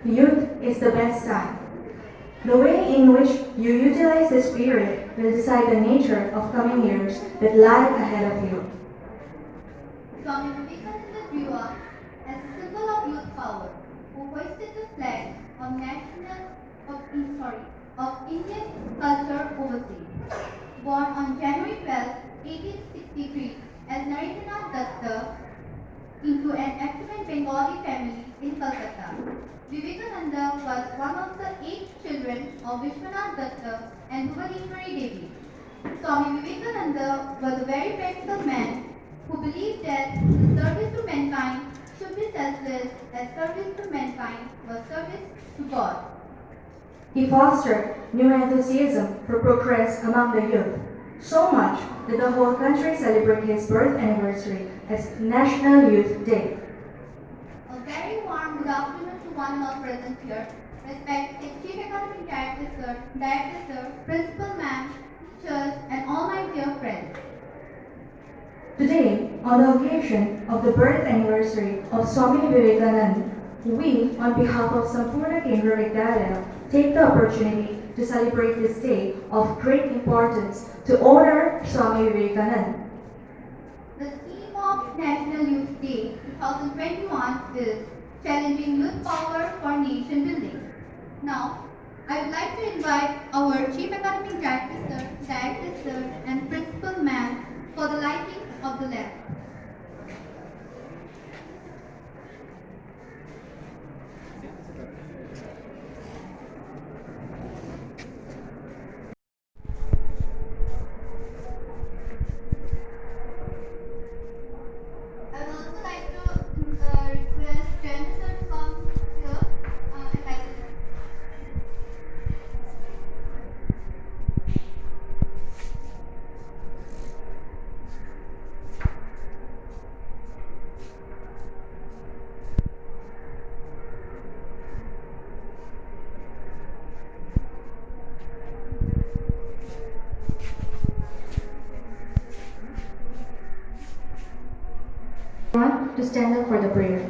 Youth is the best time. The way in which you utilize this period will decide the nature of coming years that lie ahead of you. Swami Vivekananda grew up as a symbol of youth power, who hoisted the flag of of Indian culture overseas. Born on January 12, 1863, as Narendranath Datta into an affluent Bengali family in Calcutta. Vivekananda was one of the 8 children of Vishwanath Datta and Bhuvaneshwari Devi. Swami Vivekananda was a very practical man who believed that the service to mankind should be selfless as service to mankind was service to God. He fostered new enthusiasm for progress among the youth, so much that the whole country celebrated his birth anniversary as National Youth Day. A very warm good afternoon to one and all present here. Respected Chief Academic Director Sir, Principal Ma'am, teachers, and all my dear friends. Today, on the occasion of the birth anniversary of Swami Vivekananda, we, on behalf of Sampurna Kendra Vidyalaya, take the opportunity to celebrate this day of great importance to honor Swami Vivekananda. The theme of National Youth Day 2021 is Challenging Youth Power for Nation Building. Now, I would like to invite our Chief Academic Director Sir, and Principal Ma'am for the lighting of the lamp. I would also like to request Jayant sir to come here and light the lamp. Everyone to stand up for the prayer.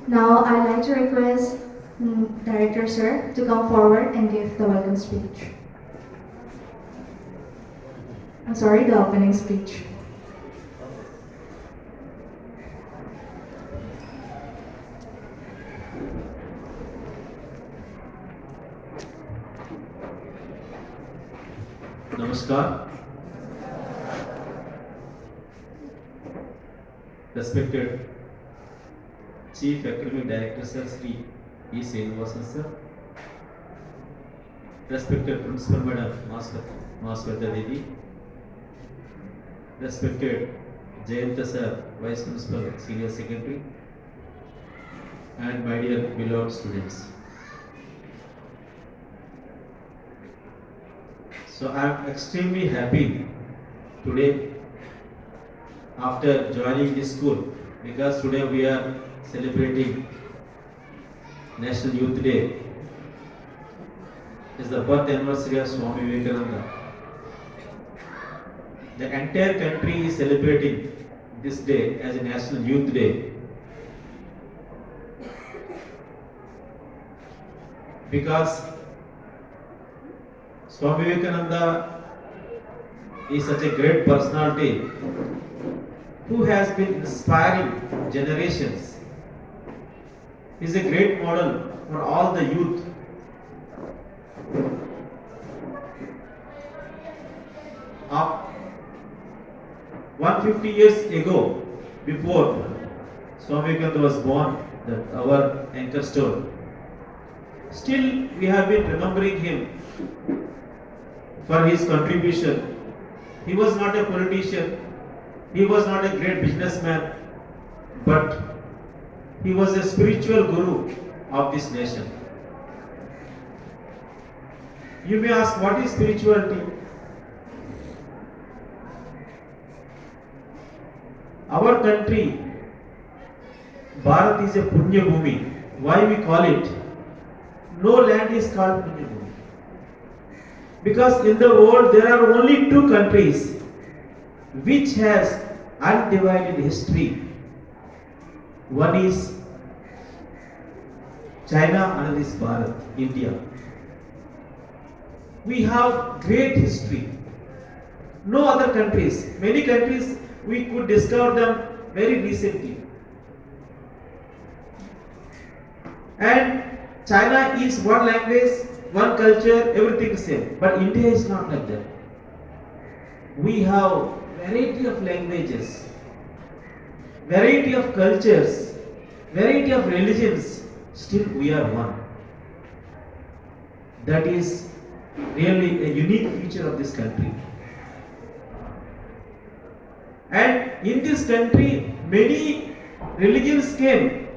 Now I'd like to request Director Sir to come forward and give the welcome speech. I'm sorry, the opening speech. Namaskar. Respected Chief Academic Director Sir Sri E. Srinivasan Sir, respected Principal Madam Masweta Didi, respected Jayanta Sir, Vice Principal, Senior Secretary, and my dear beloved students. So I am extremely happy today after joining this school, because today we are celebrating National Youth Day. It's the birth anniversary of Swami Vivekananda. The entire country is celebrating this day as a National Youth Day, because Swami Vivekananda is such a great personality who has been inspiring generations. He is a great model for all the youth. Of 150 years ago, before Swami Vivekananda was born, our anchor stone, still we have been remembering him for his contribution. He was not a politician, he was not a great businessman, but he was a spiritual guru of this nation. You may ask, what is spirituality? Our country, Bharat, is a Punya Bhumi. Why we call it? No land is called Punya Bhumi. Because in the world there are only two countries which has undivided history. One is China, another is Bharat, India. We have great history. No other countries. Many countries we could discover them very recently. And China is one language, one culture, everything same. But India is not like that. We have variety of languages, variety of cultures, variety of religions. Still we are one. That is really a unique feature of this country. And in this country, many religions came.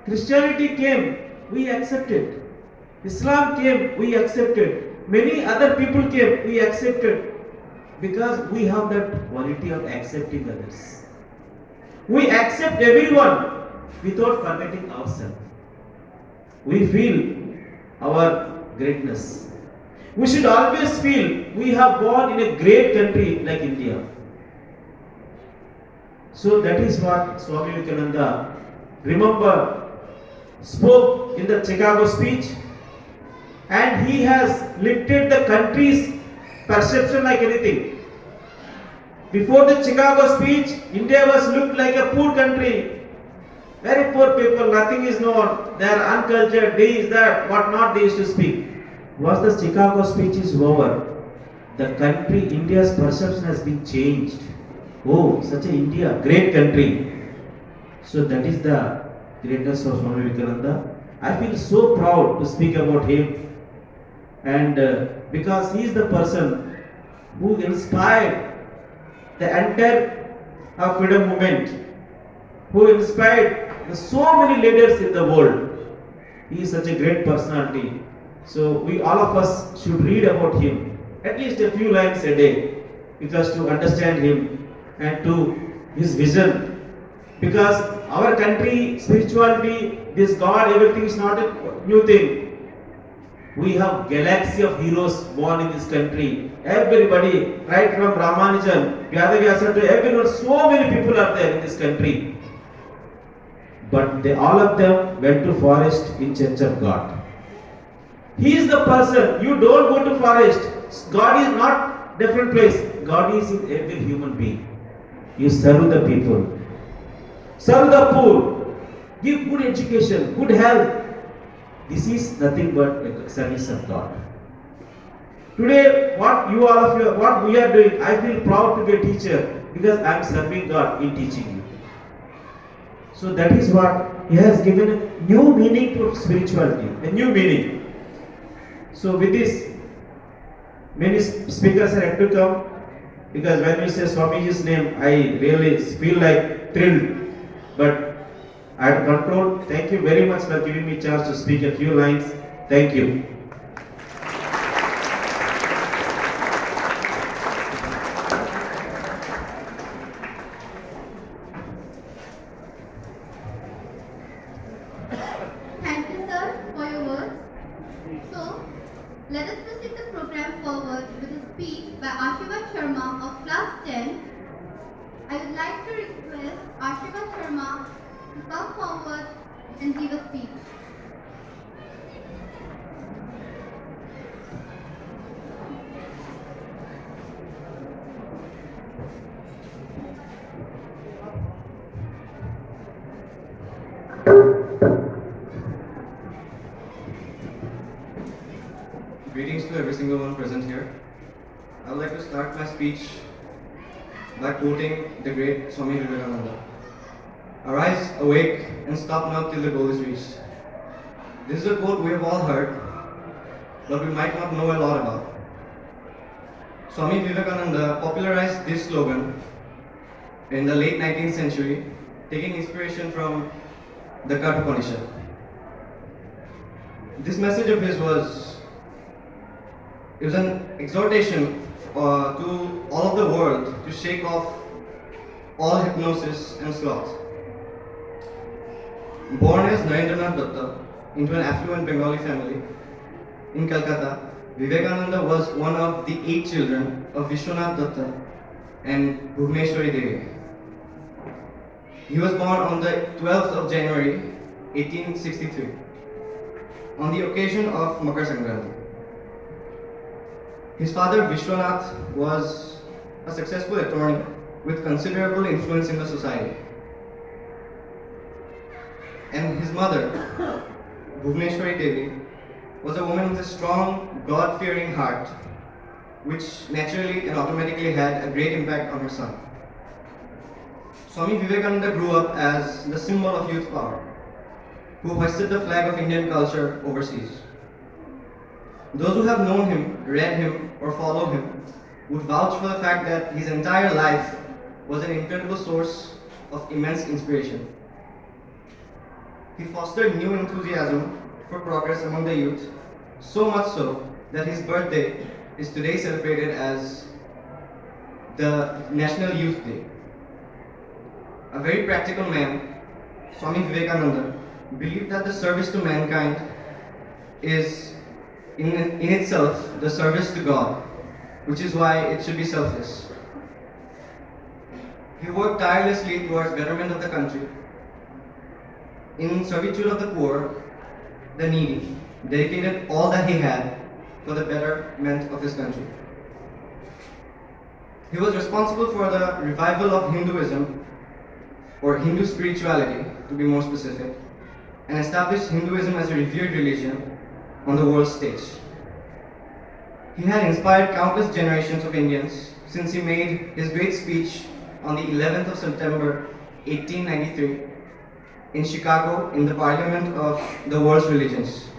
Christianity came, we accepted. Islam came, we accepted. Many other people came, we accepted. Because we have that quality of accepting others. We accept everyone without forgetting ourselves. We feel our greatness. We should always feel we have born in a great country like India. So that is what Swami Vivekananda, remember, spoke in the Chicago speech, and he has lifted the country's perception like anything. Before the Chicago speech, India was looked like a poor country. Very poor people, nothing is known. They are uncultured, this, that, what not they used to speak. Once the Chicago speech is over, the country, India's perception has been changed. Oh, such a India, great country. So that is the greatness of Swami Vivekananda. I feel so proud to speak about him, and because he is the person who inspired the entire freedom movement, who inspired so many leaders in the world. He is such a great personality. So we all of us should read about him, at least a few lines a day, because to understand him and to his vision. Because our country, spirituality, this God, everything is not a new thing. We have galaxy of heroes born in this country. Everybody, right from Ramanujan, Vyadavyasa to everyone, so many people are there in this country. But all of them went to forest in Church of God. He is the person. You don't go to forest. God is not different place. God is in every human being. You serve the people, serve the poor, give good education, good health. This is nothing but a service of God. Today, what we are doing, I feel proud to be a teacher because I am serving God in teaching you. So that is what He has given a new meaning to spirituality, a new meaning. So with this, many speakers are yet to come, because when we say Swamiji's name, I really feel like thrilled. But I have control. Thank you very much for giving me a chance to speak a few lines. Thank you. Thank you, sir, for your words. So, let us proceed the program forward with a speech by Ashivat Sharma of class 10. I would like to request Ashivat Sharma to come forward and give a speech. Greetings to every single one present here. I would like to start my speech by quoting the great Swami Vivekananda. Arise, awake, and stop not till the goal is reached. This is a quote we have all heard, but we might not know a lot about. Swami Vivekananda popularized this slogan in the late 19th century, taking inspiration from the Kathopanishad. This message of his was an exhortation to all of the world to shake off all hypnosis and sloth. Born as Narendranath Datta into an affluent Bengali family in Calcutta, Vivekananda was one of the 8 children of Vishwanath Datta and Bhuvneshwari Devi. He was born on the 12th of January 1863 on the occasion of Makar Sankranti. His father Vishwanath was a successful attorney with considerable influence in the society. And his mother, Bhuvneshwari Devi, was a woman with a strong, God-fearing heart, which naturally and automatically had a great impact on her son. Swami Vivekananda grew up as the symbol of youth power, who hoisted the flag of Indian culture overseas. Those who have known him, read him, or follow him would vouch for the fact that his entire life was an incredible source of immense inspiration. He fostered new enthusiasm for progress among the youth, so much so that his birthday is today celebrated as the National Youth Day. A very practical man, Swami Vivekananda believed that the service to mankind is in itself the service to God, which is why it should be selfless. He worked tirelessly towards betterment of the country, in servitude of the poor, the needy, dedicated all that he had for the betterment of his country. He was responsible for the revival of Hinduism, or Hindu spirituality to be more specific, and established Hinduism as a revered religion on the world stage. He had inspired countless generations of Indians since he made his great speech on the 11th of September 1893 in Chicago in the Parliament of the World's Religions.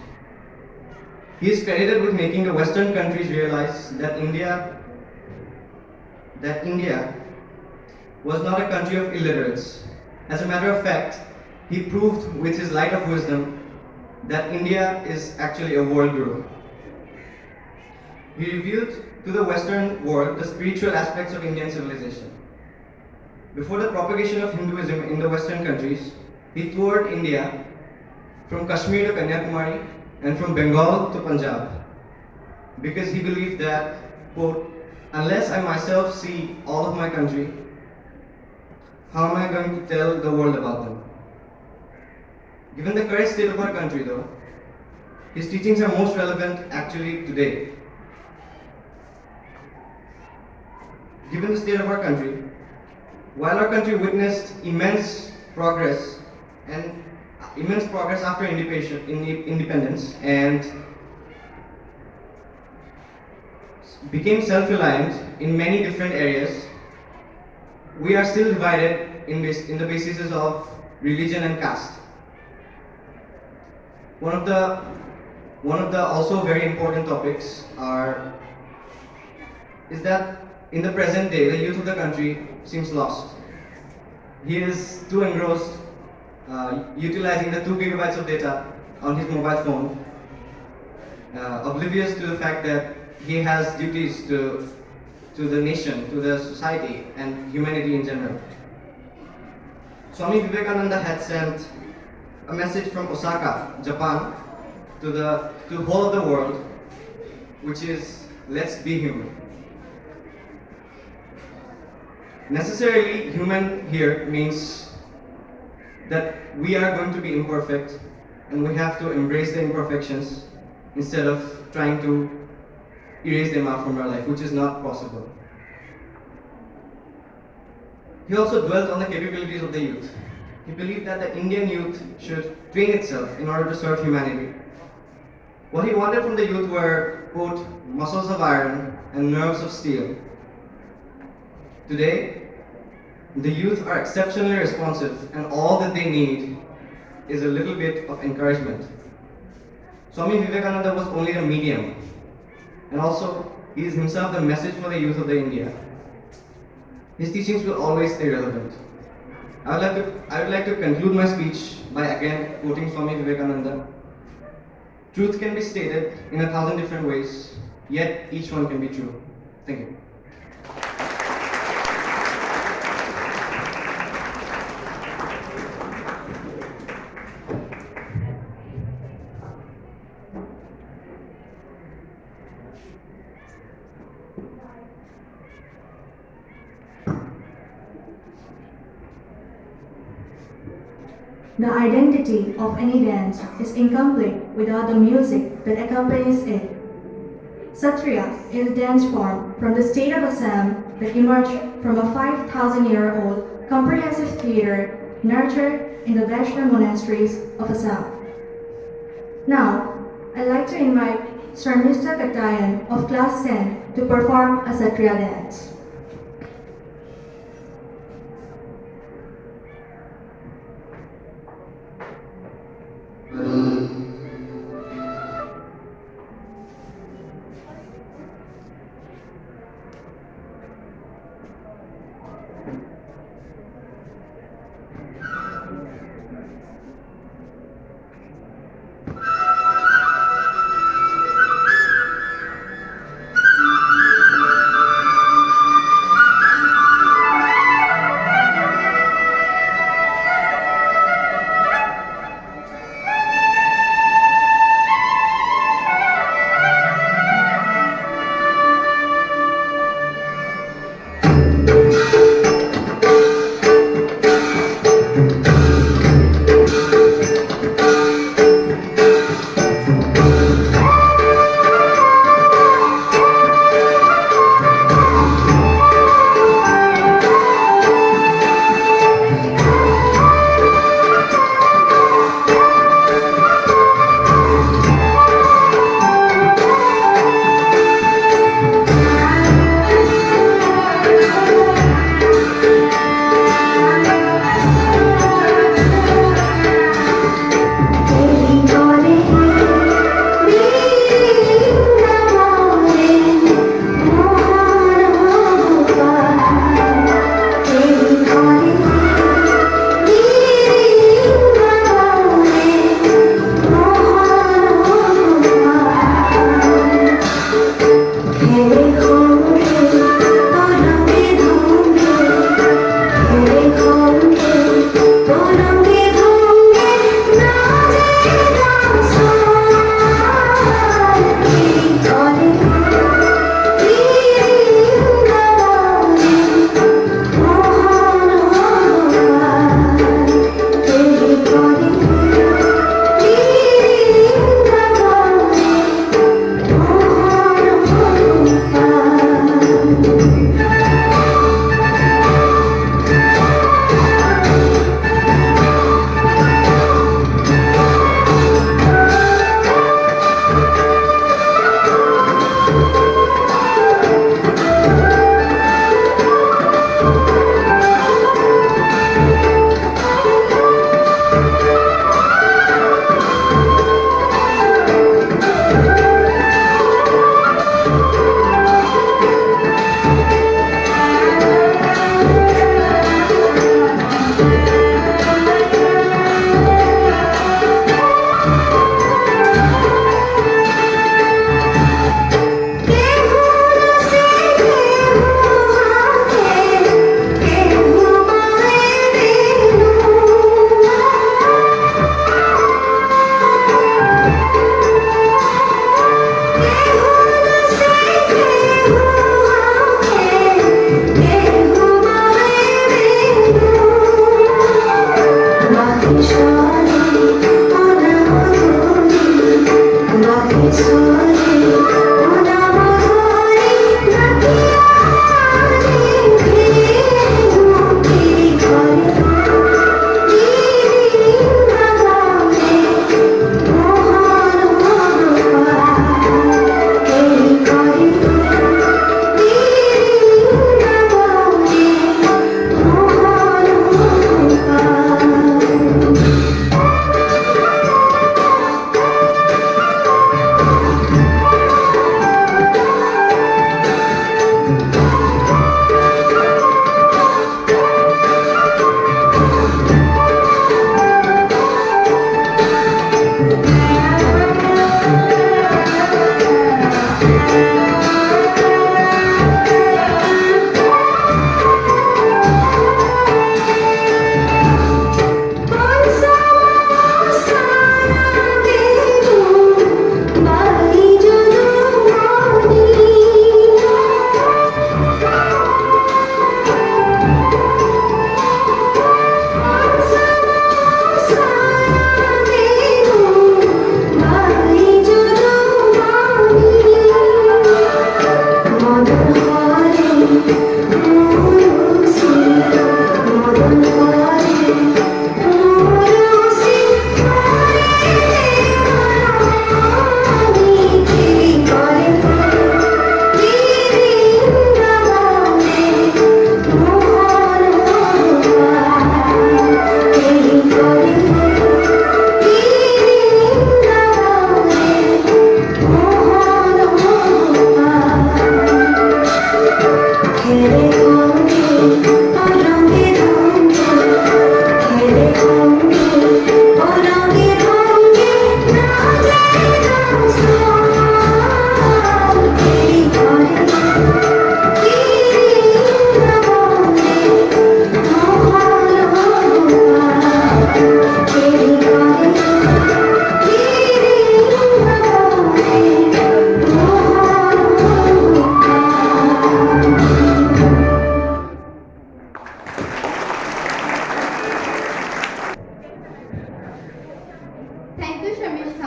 He is credited with making the Western countries realize that India was not a country of illiterates. As a matter of fact, he proved with his light of wisdom that India is actually a world guru. He revealed to the Western world the spiritual aspects of Indian civilization. Before the propagation of Hinduism in the Western countries, he toured India from Kashmir to Kanyakumari and from Bengal to Punjab, because he believed that, quote, unless I myself see all of my country, how am I going to tell the world about them? Given the current state of our country though, his teachings are most relevant actually today. Given the state of our country, while our country witnessed immense progress after independence and became self-reliant in many different areas, we are still divided in the basis of religion and caste. one of the also very important topics is that in the present day the youth of the country seems lost. He is too engrossed utilizing the 2 gigabytes of data on his mobile phone, oblivious to the fact that he has duties to the nation, to the society, and humanity in general. Swami Vivekananda had sent a message from Osaka, Japan, to the whole of the world, which is, let's be human. Necessarily human here means that we are going to be imperfect and we have to embrace the imperfections instead of trying to erase them out from our life, which is not possible. He also dwelt on the capabilities of the youth. He believed that the Indian youth should train itself in order to serve humanity. What he wanted from the youth were, quote, muscles of iron and nerves of steel. Today, the youth are exceptionally responsive, and all that they need is a little bit of encouragement. Swami Vivekananda was only a medium, and also he is himself the message for the youth of the India. His teachings will always stay relevant. I would like to conclude my speech by again quoting Swami Vivekananda. Truth can be stated in 1,000 different ways, yet each one can be true. Thank you. The identity of any dance is incomplete without the music that accompanies it. Satriya is a dance form from the state of Assam that emerged from a 5,000-year-old comprehensive theater nurtured in the Vaishnava monasteries of Assam. Now, I'd like to invite Sharmishta Katayan of Class 10 to perform a Satriya dance.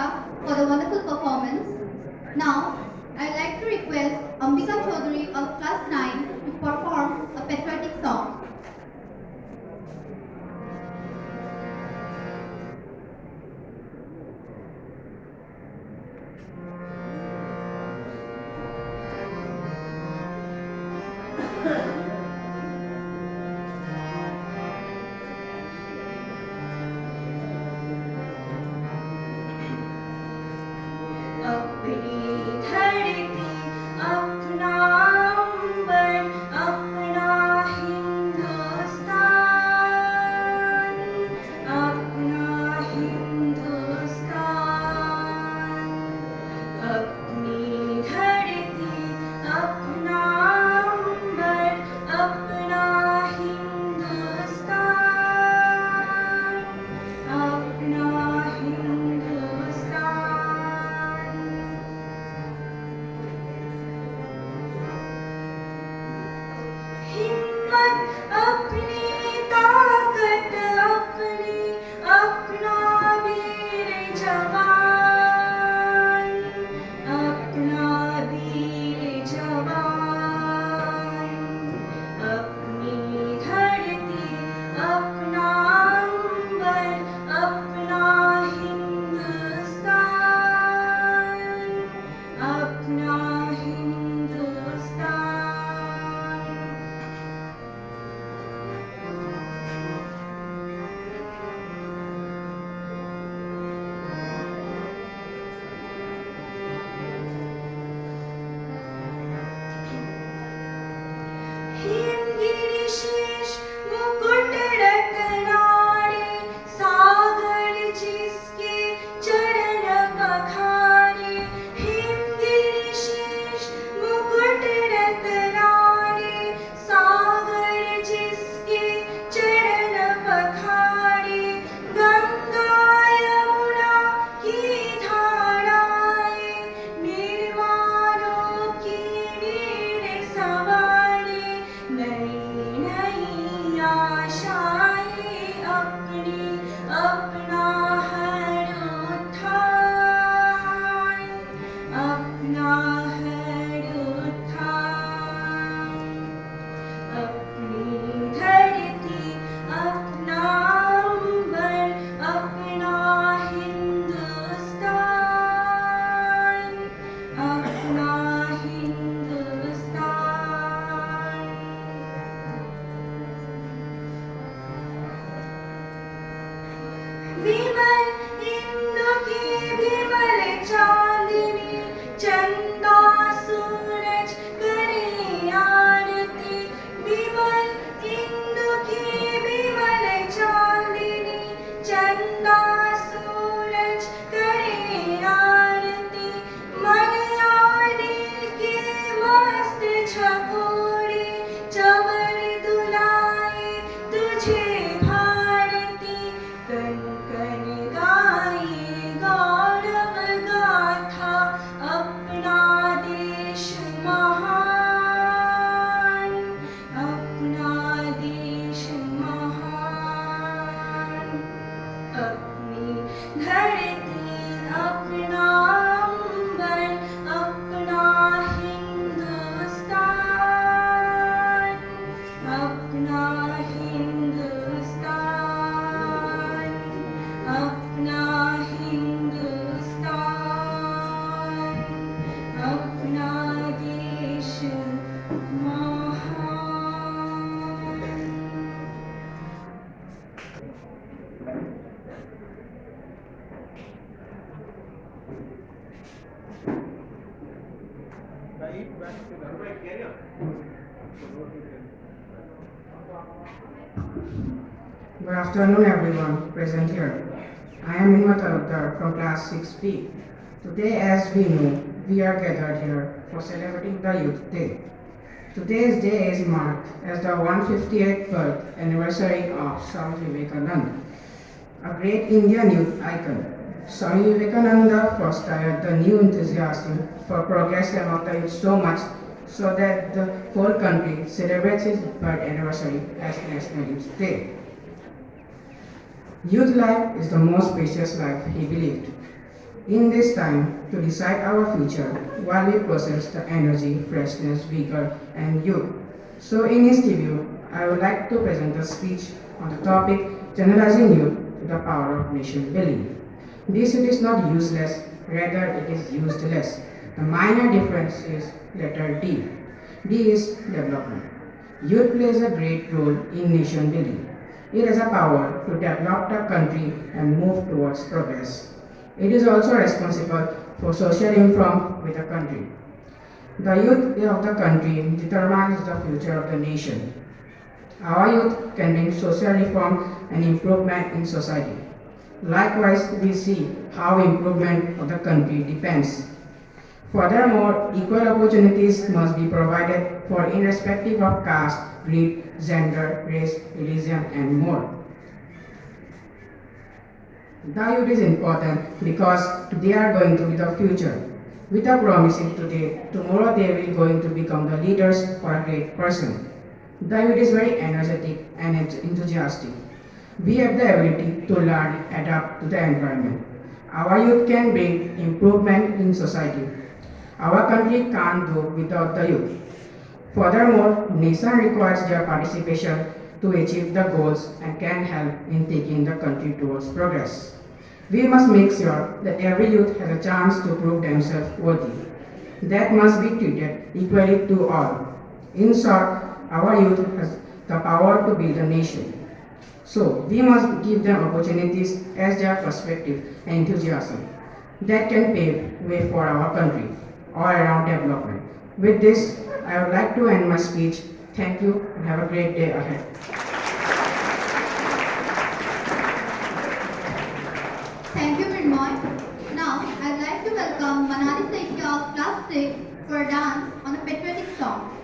Mishra for the wonderful performance. Now, I'd like to request Ambika Chaudhary of class 9 to perform a patriotic song. अपनी धरती अपना अंबर अपना हिंदुस्तान अपना हिंदुस्तान अपनी धरती अपना अंबर अपना हिंदुस्तान अपना हिंदुस्तान हिम्मत अपनी ताकत अपनी अपना वीर जवान अपना वीर जवान अपनी धरती अपना अंबर अपना हिंदुस्तान अपना हिंदुस्तान हिमगिरी शीश मुकुट रत्नारे सागर जिसके चरण पखारे हिमगिरी शीश मुकुट रत्नारे सागर जिसके चरण पखारे गंगा यमुना की धाराएं निर्वाणों की वीर सवारी नई नई आशाएं अपनी अपना हर उत्थान अपना हर उत्थान अपनी धरती अपना अंबर अपना हिंदुस्तान अपना हिंदुस्तान विमल इंदु की विमल चांदनी चंदा सूरज करे आरती विमल इंदु की विमल चांदनी चंदा सूरज करे आरती मलयाली के मस्त छकोरे चवर दुलाए तुझे भारती कन कन गाए गौरव गाथा अपना देश महान अपना देश महान अपनी धरती अपना अंबर अपना हिंदुस्तान अपना हिंदुस्तान अपना हिंदुस्तान अपना देश महान Good afternoon, everyone present here. I am Minma Talukdar from class 6B. Today, as we know, we are gathered here for celebrating the Youth Day. Today's day is marked as the 158th birth anniversary of Swami Vivekananda, a great Indian youth icon. Swami Vivekananda fostered the new enthusiasm for progress among the youth so much so that the whole country celebrates his birth anniversary as National Youth Day. Youth life is the most precious life, he believed. in this time to decide our future while we possess the energy, freshness, vigor, and youth. So, in this debut, I would like to present a speech on the topic Generalizing Youth to the Power of Nation Building. This youth is not useless, rather, it is useless. The minor difference is letter D. D is development. Youth plays a great role in nation building. It has a power to develop the country and move towards progress. It is also responsible for social reform with the country. The youth of the country determines the future of the nation. Our youth can bring social reform and improvement in society. Likewise, we see how improvement of the country depends. Furthermore, equal opportunities must be provided for irrespective of caste, creed, gender, race, religion, and more. The youth is important because they are going to be the future. With a promising today, tomorrow they will going to become the leaders or a great person. The youth is very energetic and enthusiastic. We have the ability to learn, adapt to the environment. Our youth can bring improvement in society. Our country can't do without the youth. Furthermore, nation requires their participation to achieve the goals and can help in taking the country towards progress. We must make sure that every youth has a chance to prove themselves worthy. That must be treated equally to all. In short, our youth has the power to build a nation. So, we must give them opportunities as their perspective and enthusiasm that can pave way for our country all around development. With this, I would like to end my speech. Thank you and have a great day ahead. Thank you, Mridmoy. Now, I'd like to welcome Manali Saikia of Class 6 for a dance on a patriotic song.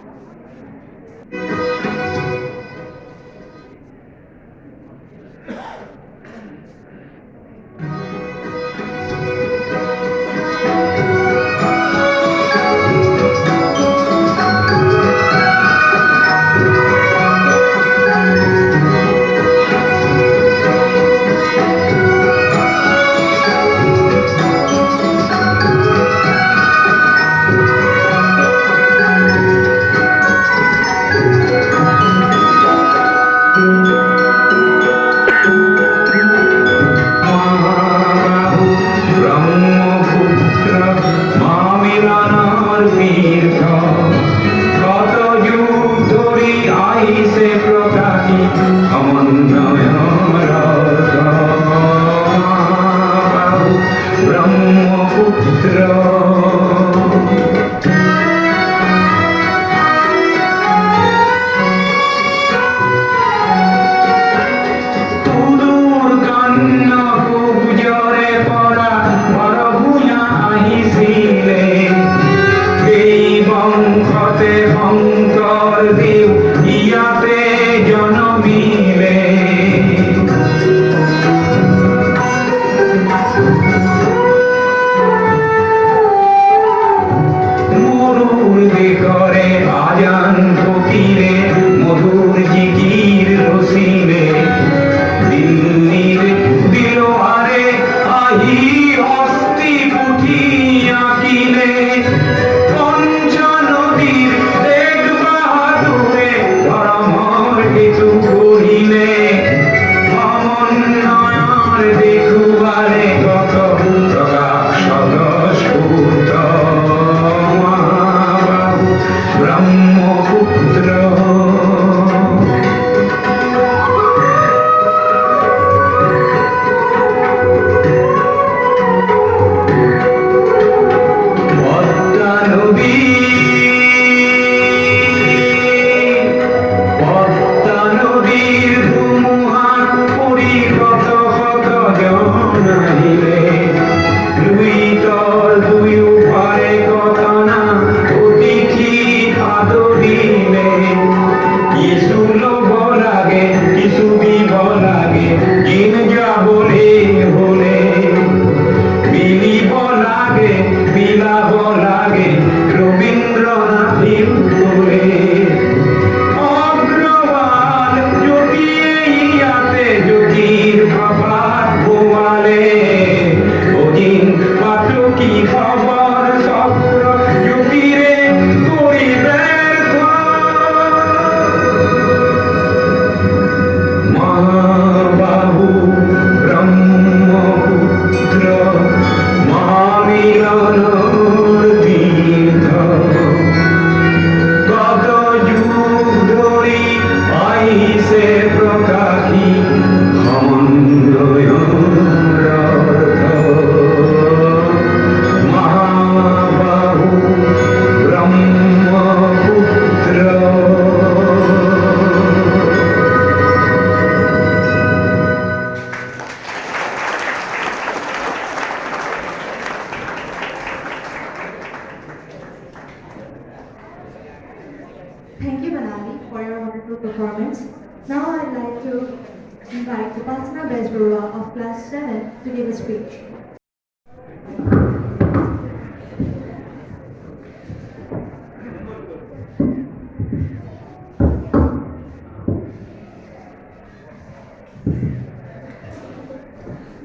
invite Upasana Bezbarua of Class 7 to give a speech.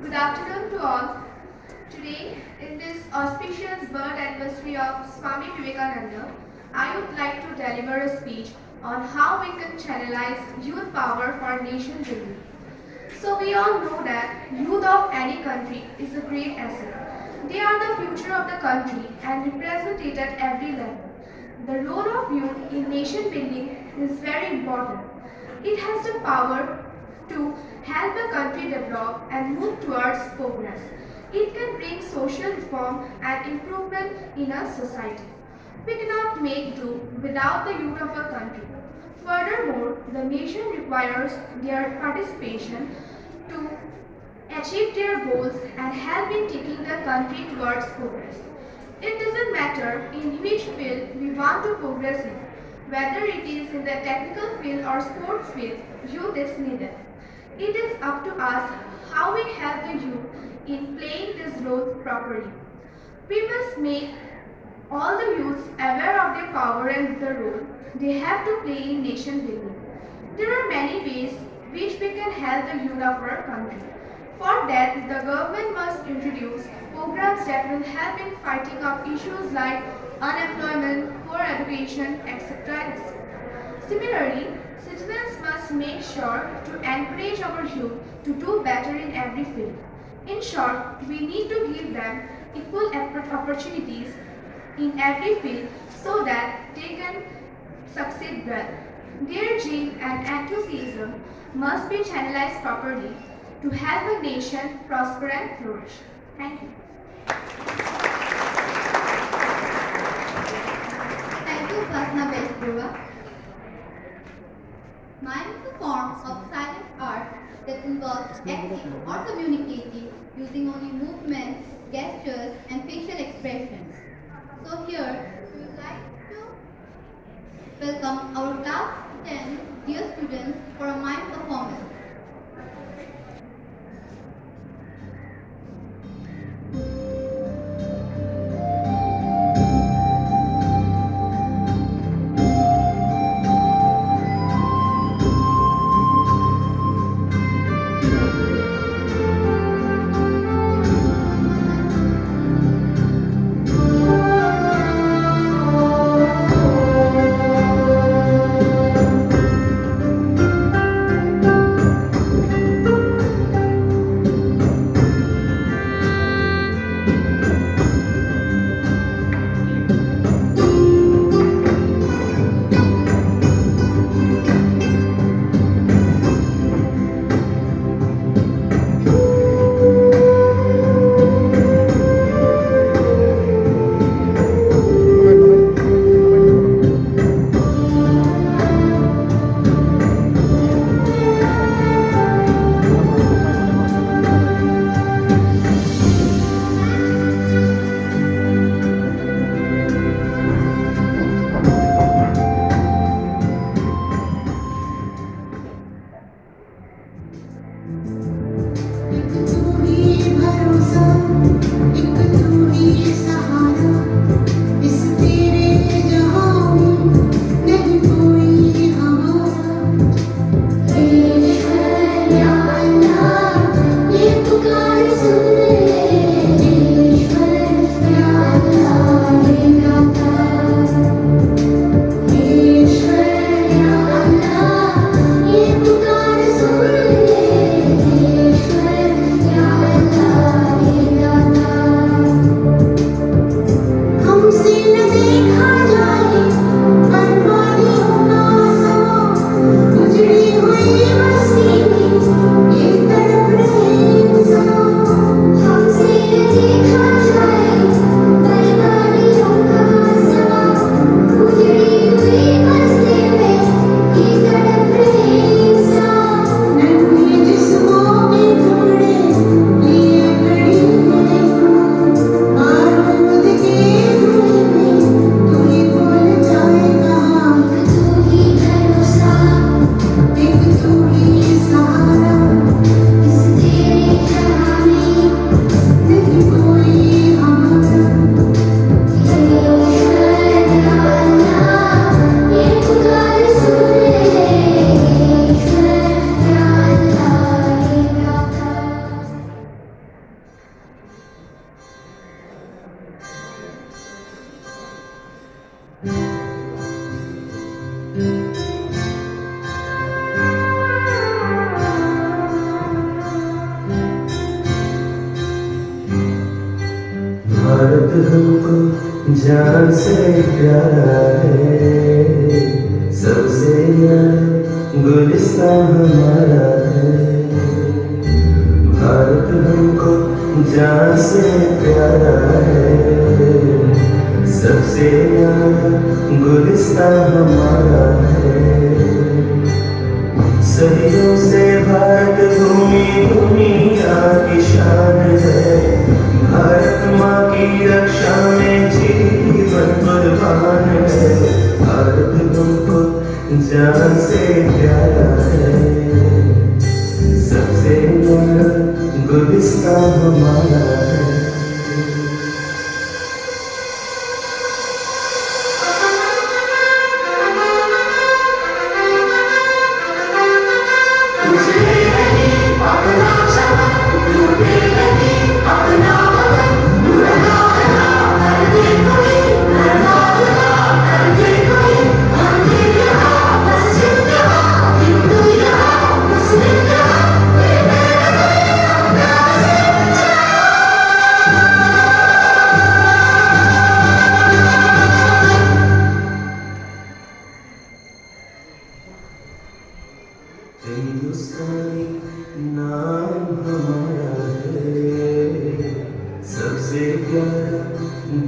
Good afternoon to all. Today, in this auspicious birth anniversary of Swami Vivekananda, I would like to deliver a speech on how we can channelize youth power for nation building. So we all know that youth of any country is a great asset. They are the future of the country and represent it at every level. The role of youth in nation building is very important. It has the power to help a country develop and move towards progress. It can bring social reform and improvement in a society. We cannot make do without the youth of a country. Furthermore, the nation requires their participation to achieve their goals and help in taking the country towards progress. It doesn't matter in which field we want to progress in, whether it is in the technical field or sports field, youth is needed. It is up to us how we help the youth in playing this role properly. We must make all the youths aware of their power and the role they have to play in nation building. There are many ways which we can help the youth of our country. For that, the government must introduce programs that will help in fighting of issues like unemployment, poor education, etc. Similarly, citizens must make sure to encourage our youth to do better in every field. In short, we need to give them equal opportunities in every field so that they can succeed well. Their zeal and enthusiasm must be channelized properly to help a nation prosper and flourish. Thank you. Thank you, Upasana Bezbarua. Mime is a form of silent art that involves acting or communicating using only movements, gestures, and facial expressions. So here, we would like to welcome our class 10 dear students for a mime performance. हमको जान से प्यारा है, सबसे न्यारा गुलिस्तान हमारा है। भारत हमको जान से प्यारा है, सबसे न्यारा गुलिस्तान हमारा है। सदियों से भारत भूमि दुनिया की शान है, भारत माँ की रक्षा में जीवन कुर्बान है। भारत हमको जान से प्यारा है, सबसे न्यारा गुलिस्तान हमारा है। हिंदुस्तानी नाम हमारा है, सबसे प्यारा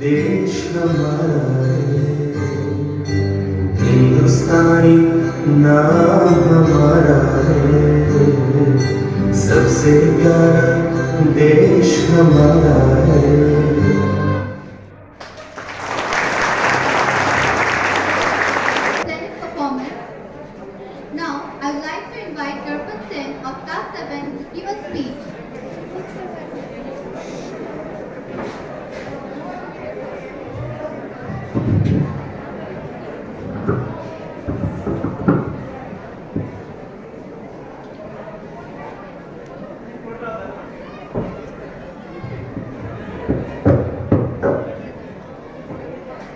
देश हमारा है। हिंदुस्तानी नाम हमारा है, सबसे प्यारा देश हमारा है। Tennis performance. Now, I would like to invite Darpan Sen of Class 7 to give a speech.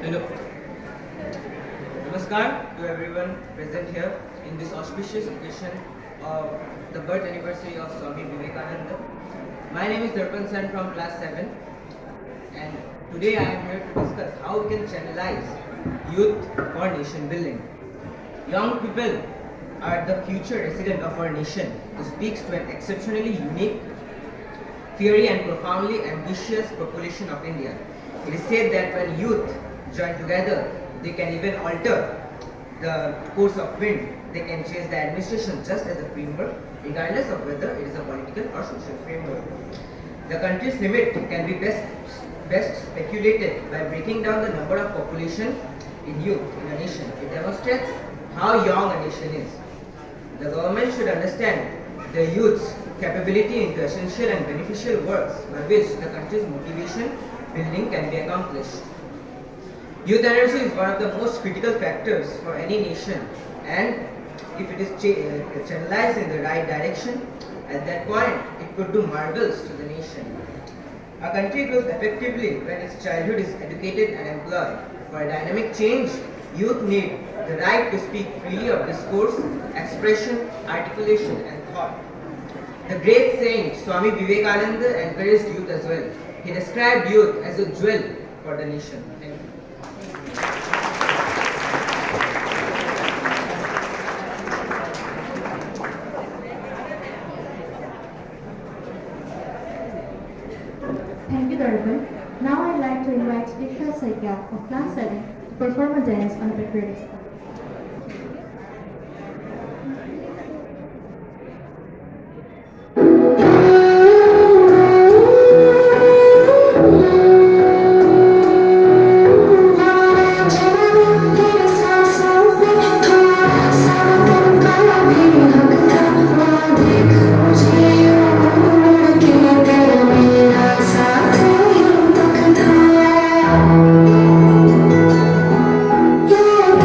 Hello. Namaskar to everyone present here in this auspicious occasion of the birth anniversary of Swami Vivekananda. My name is Darpan Sen from class 7 and today I am here to discuss how we can channelize youth for nation building. Young people are the future resident of our nation who speaks to an exceptionally unique, fiery and profoundly ambitious population of India. It is said that when youth join together, they can even alter the course of wind. They can change the administration just as a framework, regardless of whether it is a political or social framework. The country's limit can be best speculated by breaking down the number of population in youth in a nation. It demonstrates how young a nation is. The government should understand the youth's capability into essential and beneficial works by which the country's motivation building can be accomplished. Youth energy is one of the most critical factors for any nation, and if it is channelized in the right direction, at that point it could do marvels to the nation. A country grows effectively when its childhood is educated and employed. For a dynamic change, youth need the right to speak freely of discourse, expression, articulation and thought. The great saint Swami Vivekananda encouraged youth as well. He described youth as a jewel for the nation. Thank you. Thank you, Darpan. Now I'd like to invite Diksha Saikya of Class 7 to perform a dance on a patriotic style. You're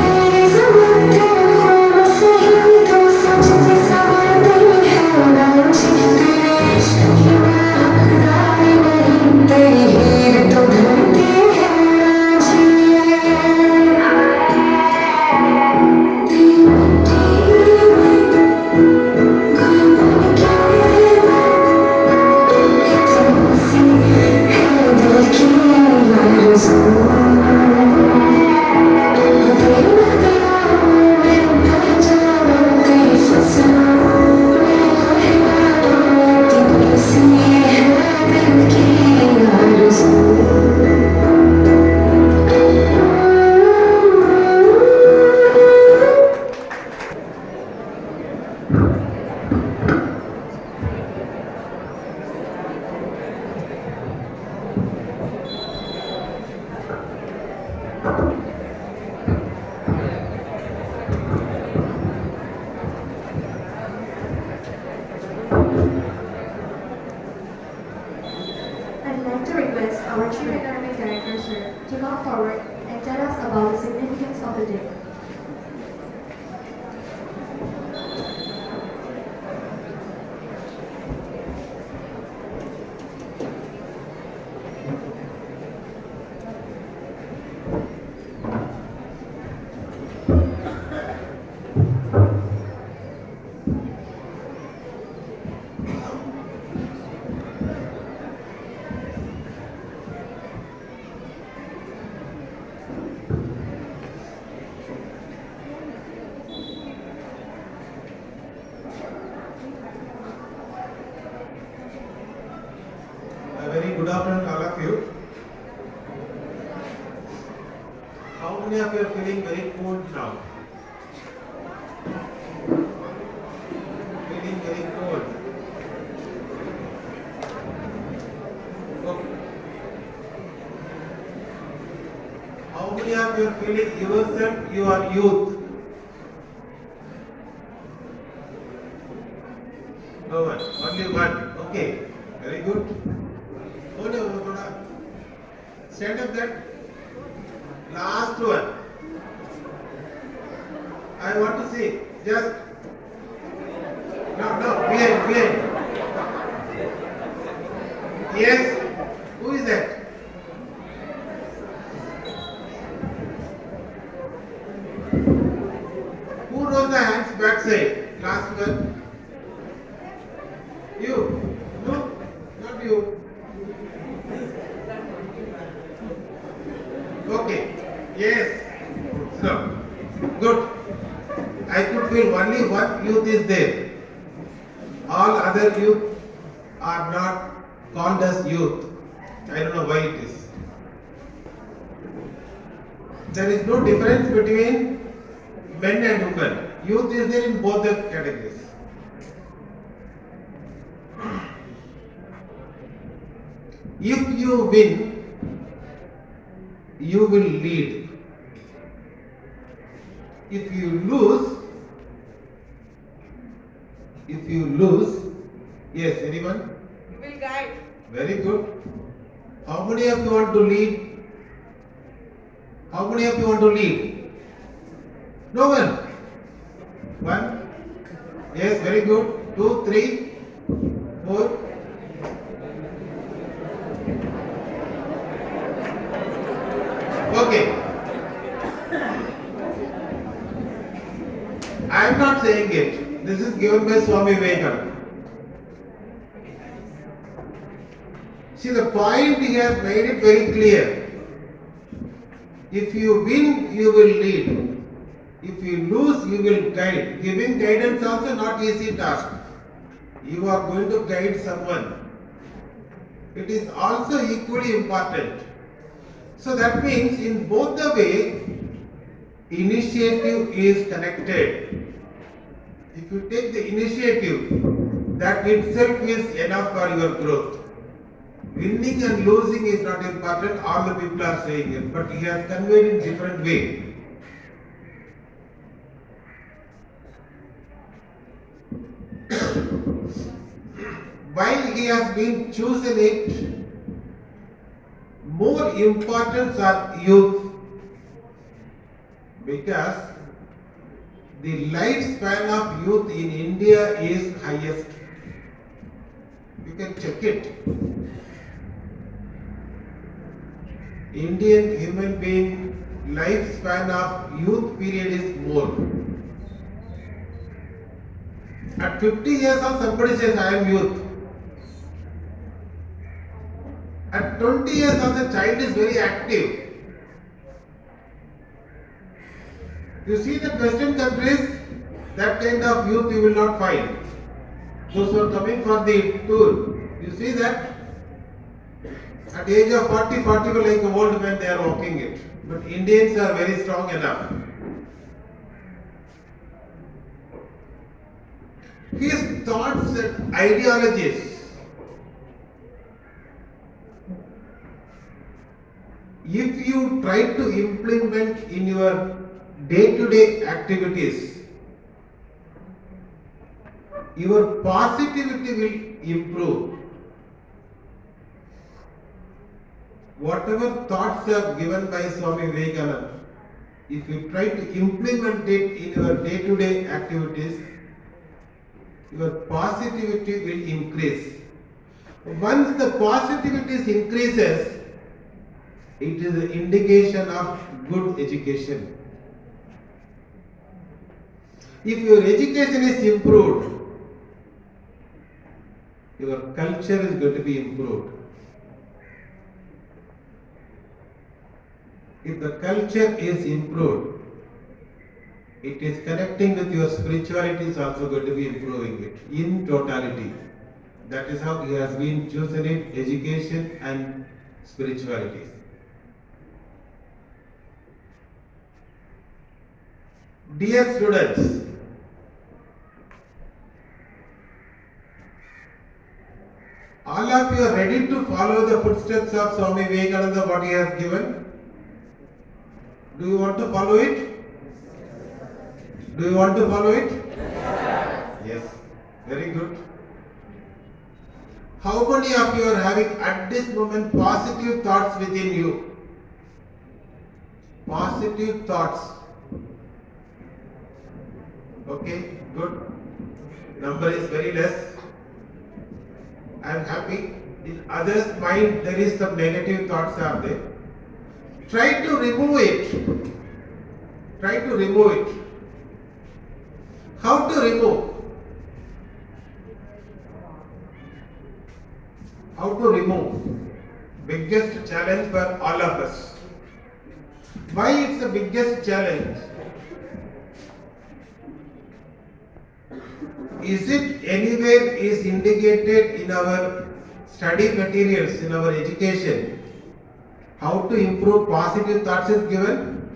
our Chief Academic Director, sir, to come forward and tell us about the significance of the day. A very good afternoon, all of you. How many of you are feeling very cold now? Feeling very cold. Okay. How many of you are feeling yourself, you are youth? No one, only one. Okay, very good. Stand up that last one. I want to see. Just no, behind. Yes. Who is that? Who knows the hands backside? Last one. You? No, not you. Okay. Yes. So, good. I could feel only one youth is there. All other youth are not called as youth. I don't know why it is. There is no difference between men and women. Youth is there in both the categories. If you win, you will lead. If you lose, yes, anyone? You will guide. Very good. How many of you want to lead? How many of you want to lead? No one. One. Yes, very good. 2, 3, 4. Okay. I am not saying it. This is given by Swami Vivekananda. See, the point he has made it very clear. If you win, you will lead. If you lose, you will guide. Giving guidance also not easy task. You are going to guide someone. It is also equally important. So that means in both the way, initiative is connected. If you take the initiative, that itself is enough for your growth. Winning and losing is not important, all the people are saying it, but he has conveyed in different way. While he has been chosen it, more importance are youth, because the lifespan of youth in India is highest. You can check it. Indian human being lifespan of youth period is more. At 50 years old, somebody says, I am youth. At 20 years old, the child is very active. You see that Western countries, that kind of youth you will not find. Those who are coming for the tour, you see that at the age of 40, 41 like an old man they are walking it. But Indians are very strong enough. His thoughts and ideologies, if you try to implement in your day-to-day activities, your positivity will improve. whatever thoughts are given by Swami Vivekananda, if you try to implement it in your day-to-day activities, your positivity will increase. Once the positivity increases, it is an indication of good education. If your education is improved, your culture is going to be improved. If the culture is improved, it is connecting with your spirituality is also going to be improving it in totality. That is how he has been chosen in education and spirituality. Dear students, all of you are ready to follow the footsteps of Swami Vivekananda, what he has given? Do you want to follow it? Do you want to follow it? Yes. Very good. How many of you are having at this moment positive thoughts within you? Positive thoughts. Okay, good. Number is very less. I am happy. In others' mind there is some negative thoughts are there. Try to remove it. Try to remove it. How to remove? How to remove? Biggest challenge for all of us. Why it's the biggest challenge? Is it anywhere is indicated in our study materials, in our education? How to improve positive thoughts is given?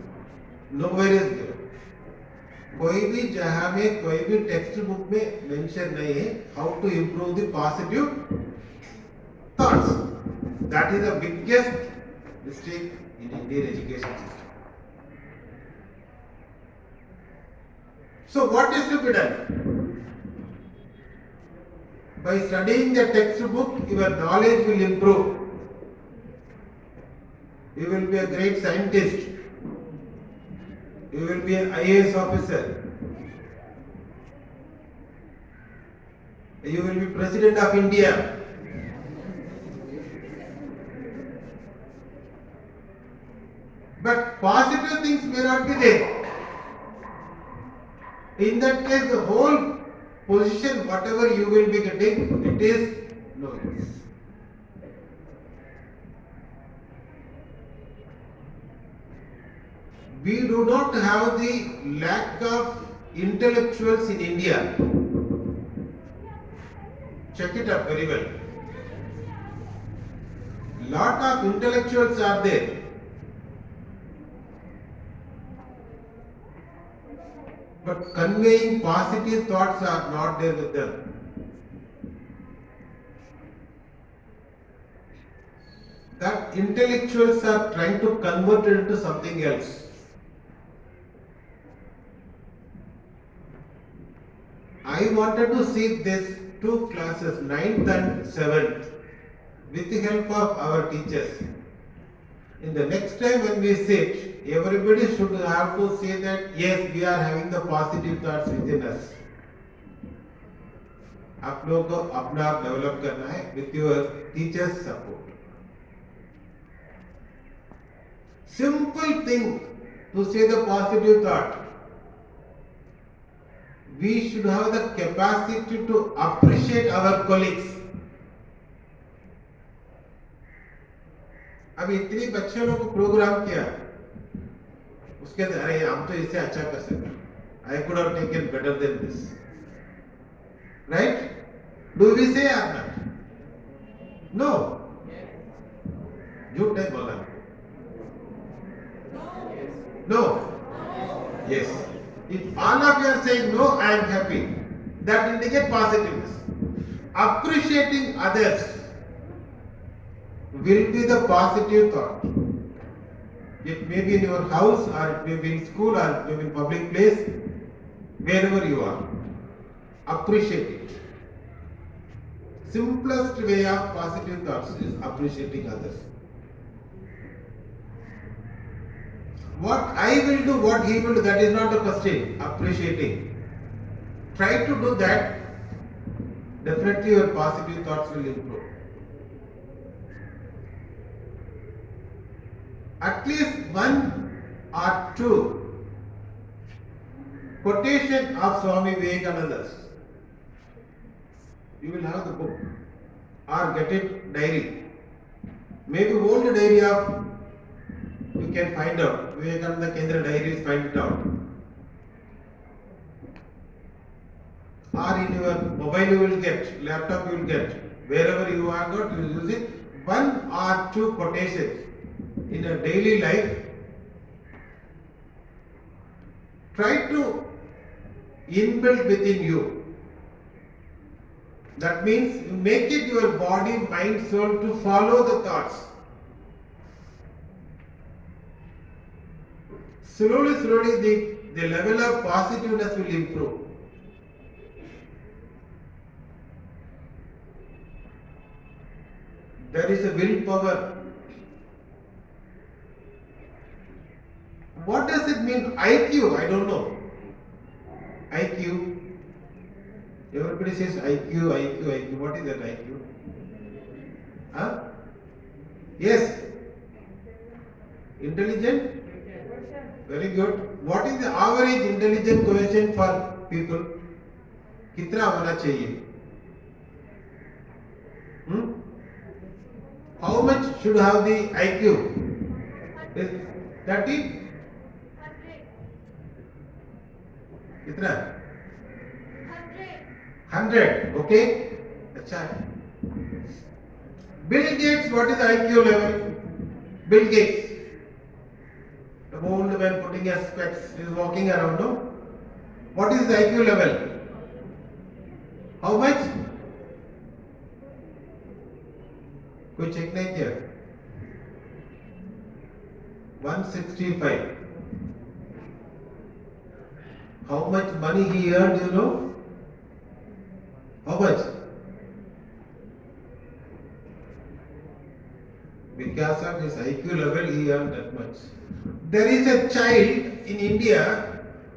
Nowhere is given. कोई भी जहाँ में कोई भी text book में mention नहीं है how to improve the positive thoughts. That is the biggest mistake in Indian education system. So what is to be done? By studying the textbook, your knowledge will improve. You will be a great scientist. You will be an IAS officer. You will be President of India. But positive things may not be there. In that case, the whole position, whatever you will be getting, it is no use. We do not have the lack of intellectuals in India. Check it up very well. Lot of intellectuals are there. But conveying positive thoughts are not there with them. That intellectuals are trying to convert it into something else. I wanted to see these two classes, 9th and 7th, with the help of our teachers. In the next time when we sit, everybody should have to say that yes, we are having the positive thoughts within us. आप लोगों को अपना आप develop करना है with your teachers' support. Simple thing to say the positive thought. We should have the capacity to appreciate our colleagues. अभी इतनी बच्चों लोग को प्रोग्राम किया, उसके अंदर अरे हम तो इससे अच्छा कर सकते, I could have taken better than this, right? Do we say or not? No. झूठ नहीं बोला. No. Yes. If all of you are saying no, I am happy. That indicates positiveness. Appreciating others will be the positive thought. It may be in your house, or it may be in school, or it may be in public place, wherever you are. Appreciate it. Simplest way of positive thoughts is appreciating others. What I will do, what he will do, that is not the question. Appreciating. Try to do that. Definitely your positive thoughts will improve. At least one or two quotation of Swami Vivekananda's. You will have the book or get it diary. Maybe old diary of you can find out. Vivekananda Kendra diaries, find it out. Or in your mobile you will get, laptop you will get. Wherever you are got, you use it. One or two quotations in a daily life. Try to inbuild within you. That means you make it your body, mind, soul to follow the thoughts. Slowly, the level of positiveness will improve. There is a willpower. What does it mean? IQ, I don't know. IQ. Everybody says IQ. What is that IQ? Huh? Yes. Intelligent? Very good. What is the average intelligent quotient for people? कितना होना चाहिए? How much should have the IQ? Is 30? कितना? 100. Okay. अच्छा है. Bill Gates, what is the IQ level? Bill Gates. The old man putting a specs is walking around, no? What is the IQ level? How much? कोई check नहीं किया? 165. How much money he earned, you know? How much? Because of his IQ level, he earned that much. There is a child in India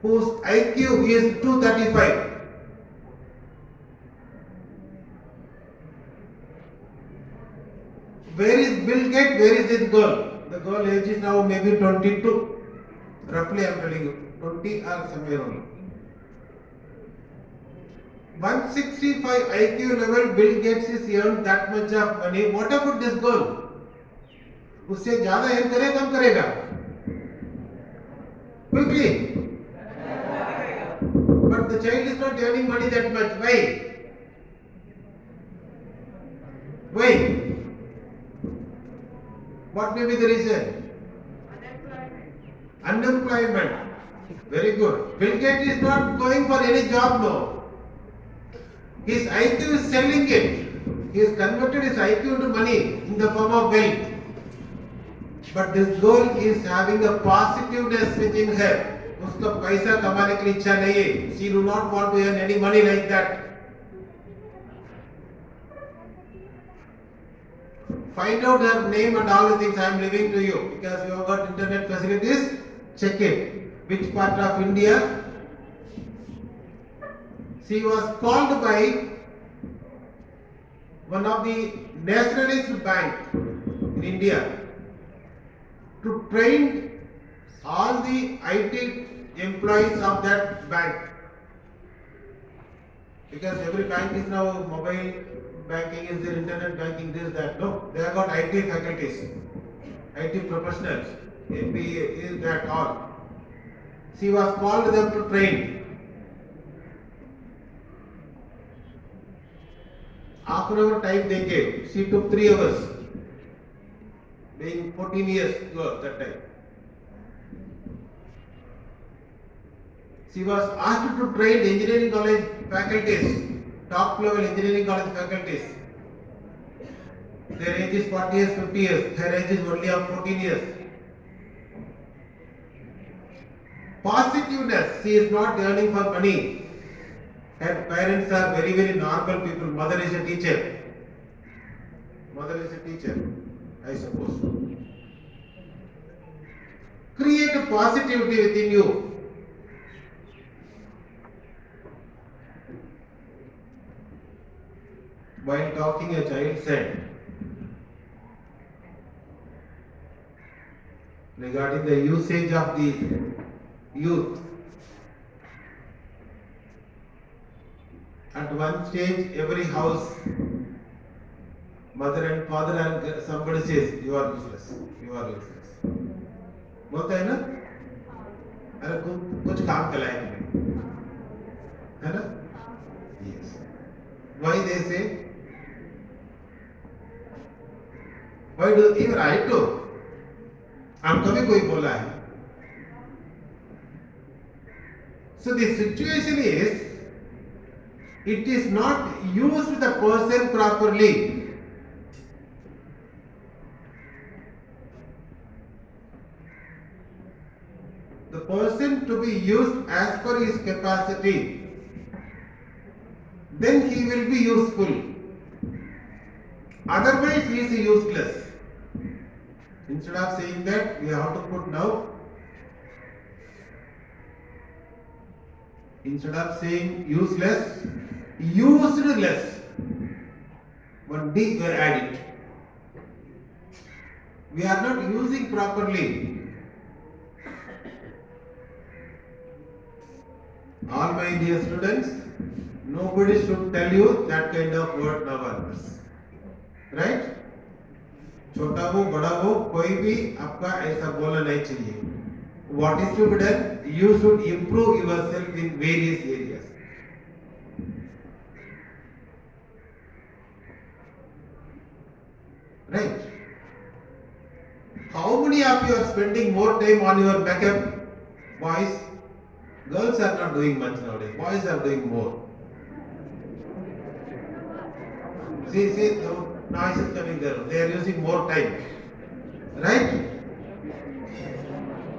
whose IQ is 235. Where is Bill Gates? Where is this girl? The girl age is now maybe 22. Roughly I am telling you. 20 or somewhere only. 165 IQ level, Bill Gates is earned that much of money. What about this girl? उससे ज्यादा earn करे कम करेगा? Quickly. But the child is not earning money that much. Why? Why? What may be the reason? Unemployment. Very good. Bill Gates is not going for any job now. His IQ is selling it. He has converted his IQ into money in the form of wealth. But this girl is having a positiveness within her. उसका पैसा कमाने के लिए इच्छा नहीं है. She do not want to earn any money like that. Find out her name and all the things I am leaving to you because you have got internet facilities. Check it. Which part of India? She was called by one of the nationalist bank in India to train all the IT employees of that bank. Because every bank is now mobile banking, is there internet banking, this, that. No, they have got IT faculties, IT professionals, MBA, is that all. She was called them to train. Half an hour time they gave. She took 3 hours. Being 14 years girl that time. She was asked to train engineering college faculties, top level engineering college faculties. Their age is 40 years, 50 years. Her age is only of 14 years. Positiveness. She is not earning for money. Her parents are very, very normal people. Mother is a teacher. Mother is a teacher, I suppose. Create a positivity within you. While talking, a child said, regarding the usage of the youth. At one stage, every house, mother and father and somebody says, you are useless, you are useless. बोलता है ना? अरे कुछ काम के लायक नहीं, है ना? Yes. Why they say? Why do even I too? हम कभी कोई बोला है? So the situation is, it is not used the person properly. The person to be used as per his capacity, then he will be useful. Otherwise he is useless. Instead of saying that, we have to put now, instead of saying useless, useless. One D we add it. We are not using properly. All my dear students, nobody should tell you that kind of word nowadays. Right? छोटा हो बड़ा हो कोई भी आपका ऐसा बोलना नहीं चाहिए. What is to be done? You should improve yourself in various areas. Right? How many of you are spending more time on your makeup? Boys, girls are not doing much nowadays. Boys are doing more. See, the noise is coming there. They are using more time. Right?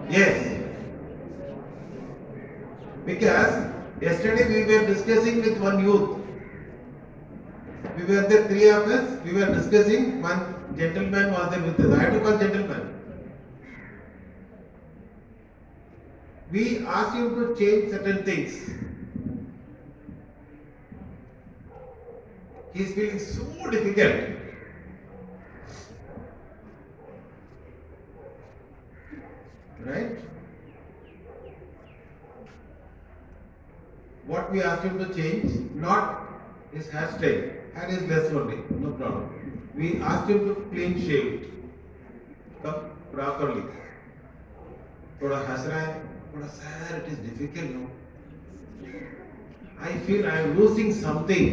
Yes. Because yesterday we were discussing with one youth. We were there, three of us. We were discussing. One gentleman was there with us. I have to call gentleman. We asked him to change certain things. He is feeling so difficult. Right? What we asked him to change, not his hairstyle. Hair is less only, no problem. We asked him to clean shave. Come properly. थोड़ा हंस रहा है, थोड़ा sir, it is difficult, no? I feel I am losing something.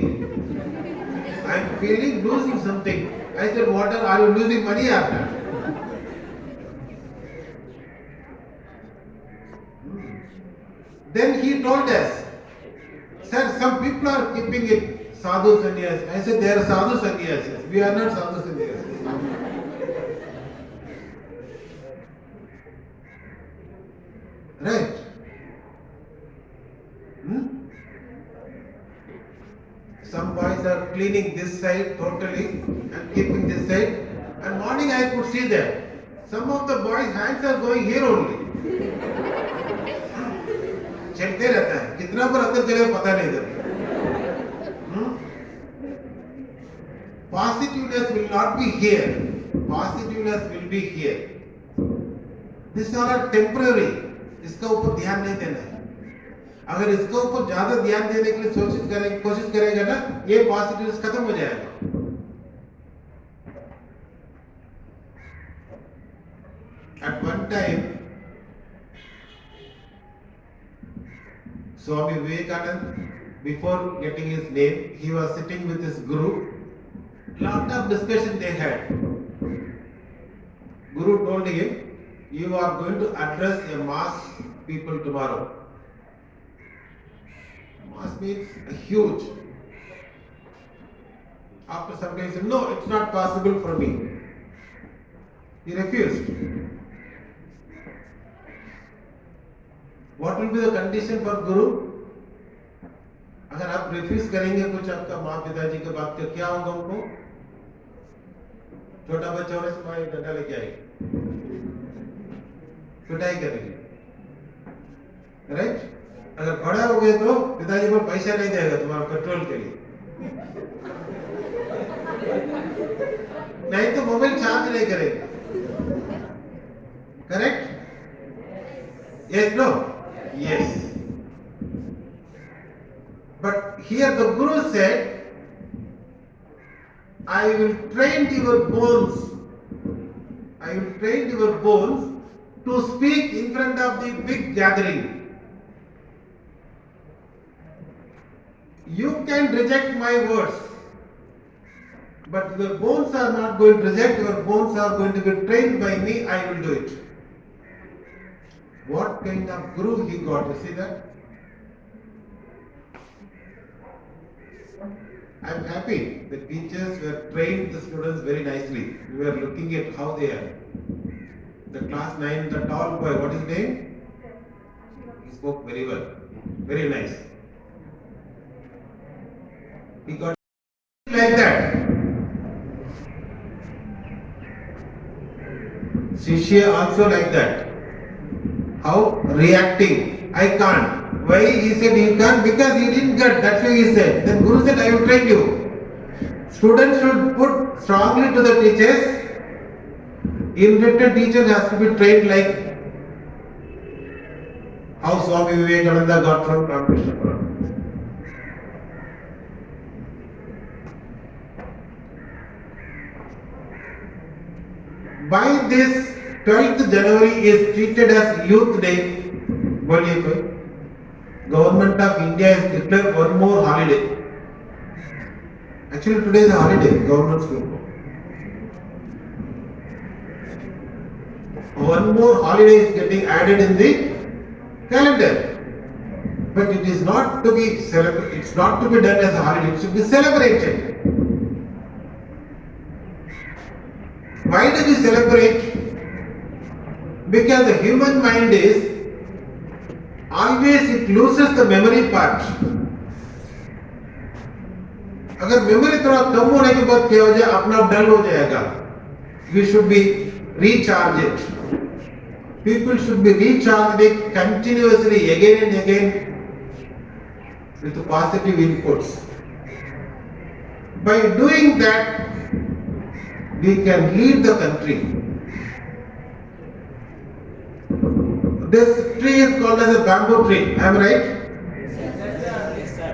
I am feeling losing something. I said, what are you losing money after? Then he told us, sir, some people are keeping it sadhu sannyas. I said, they are sadhu sannyasis. We are not sadhu sannyasis. Right? Some boys are cleaning this side totally and keeping this side. And morning I could see that. Some of the boys' hands are going here only. चलते रहता है कितना पर अंदर चलेगा पता नहीं इधर. Positiveness will not be here. Positiveness will be here. These are temporary. इसका ऊपर ध्यान नहीं देना है. अगर इसके ऊपर ज्यादा ध्यान देने के लिए कोशिश करेगा ना, ये पॉजिटिवनेस खत्म हो जाएगा. At one time, Swami Vivekananda, before getting his name, he was sitting with his guru. Lot of discussion they had. Guru told him, you are going to address a mass people tomorrow. Mass means huge. After some time he said, no, it's not possible for me. He refused. What will be the condition for Guru? अगर आप refuse करेंगे कुछ आपका माँ पिताजी के बात का क्या होगा उनको? छोटा बच्चा होने से माँ डंडा लेके आएगी. पिटाई करेगी, राइट? अगर खड़ा हो गए तो पिताजी को पैसा नहीं देगा तुम्हारा पेट्रोल के लिए, नहीं तो मोबाइल चार्ज नहीं करेगा, correct? Yes, no? Yes. But here the Guru said, I will train your bones. I will train your bones to speak in front of the big gathering. You can reject my words, but your bones are not going to reject, your bones are going to be trained by me, I will do it. What kind of guru he got, you see that? I am happy the teachers were trained the students very nicely. We were looking at how they are. The class 9, the tall boy, what is his name? He spoke very well, very nice. He got like that. Shishya also like that. How? Reacting. I can't. Why? He said you can't because you didn't get. That's why he said. Then Guru said, I will train you. Students should put strongly to the teachers. In return, teacher has to be trained like how Swami Vivekananda got from Ramakrishna Paramahansa. Why this 12th January is treated as Youth Day? बोलिए कोई? Government of India has declared one more holiday. Actually, today is a holiday, government school. One more holiday is getting added in the calendar, but it is not to be celebrated. It's not to be done as a holiday. It should be celebrated. Why do we celebrate? Because the human mind is always it loses the memory part. अगर memory थोड़ा कम होने के बाद क्या हो जाए, अपना आप डल हो जाएगा. We should be recharged. People should be recharged continuously again and again with positive inputs. By doing that, we can lead the country. This tree is called as a bamboo tree. Am I right? Yes, sir.